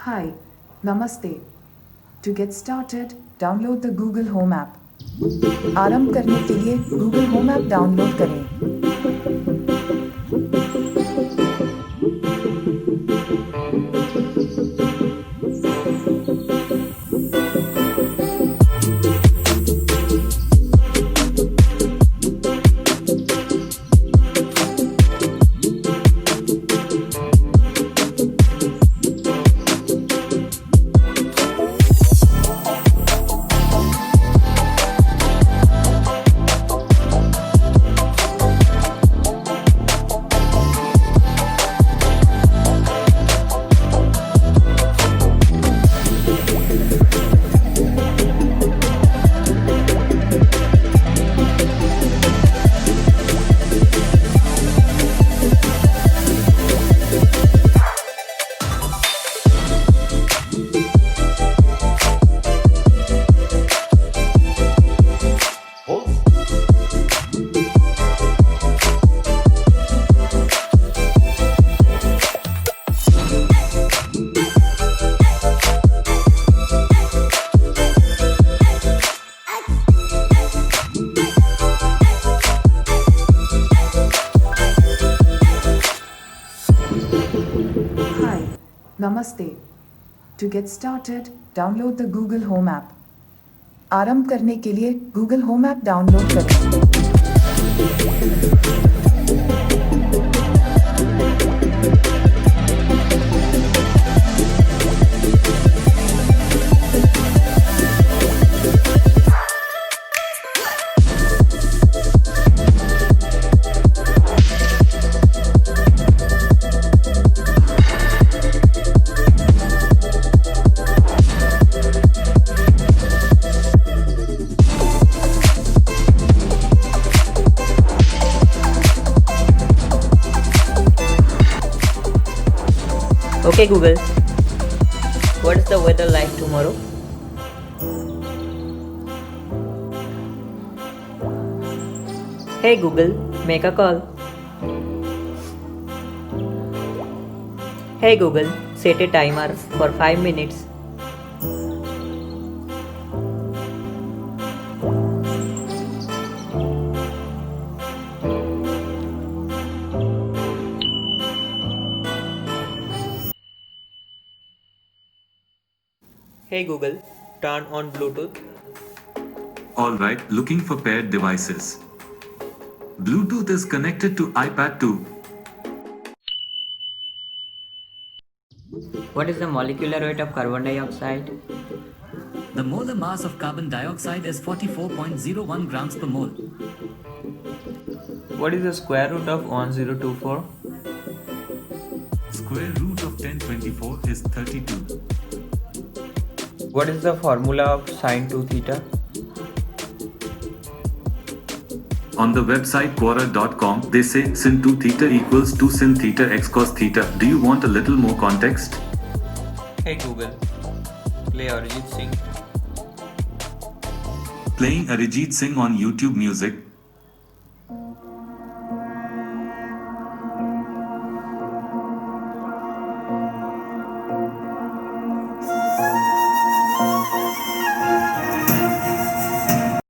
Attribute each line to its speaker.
Speaker 1: Hi, Namaste. To get started, download the Google Home app. आरंभ करने के लिए Google Home app डाउनलोड करें। Hi, Namaste. To get started, download the Google Home app. आरंभ करने के लिए Google Home app डाउनलोड करें।
Speaker 2: Okay Google, what is the weather like tomorrow? Hey Google, make a call. Hey Google, set a timer for 5 minutes. Hey Google, turn on Bluetooth.
Speaker 3: Alright, looking for paired devices. Bluetooth is connected to iPad 2.
Speaker 2: What is the molecular weight of carbon dioxide?
Speaker 4: The molar mass of carbon dioxide is 44.01 grams per mole.
Speaker 5: What is the square root of 1024?
Speaker 3: Square root of 1024 is 32.
Speaker 5: What is the formula of sine 2 theta?
Speaker 3: On the website quora.com, they say sin 2 theta equals 2 sin theta x cos theta. Do you want a little more context?
Speaker 5: Hey Google, play Arijit Singh.
Speaker 3: Playing Arijit Singh on YouTube Music.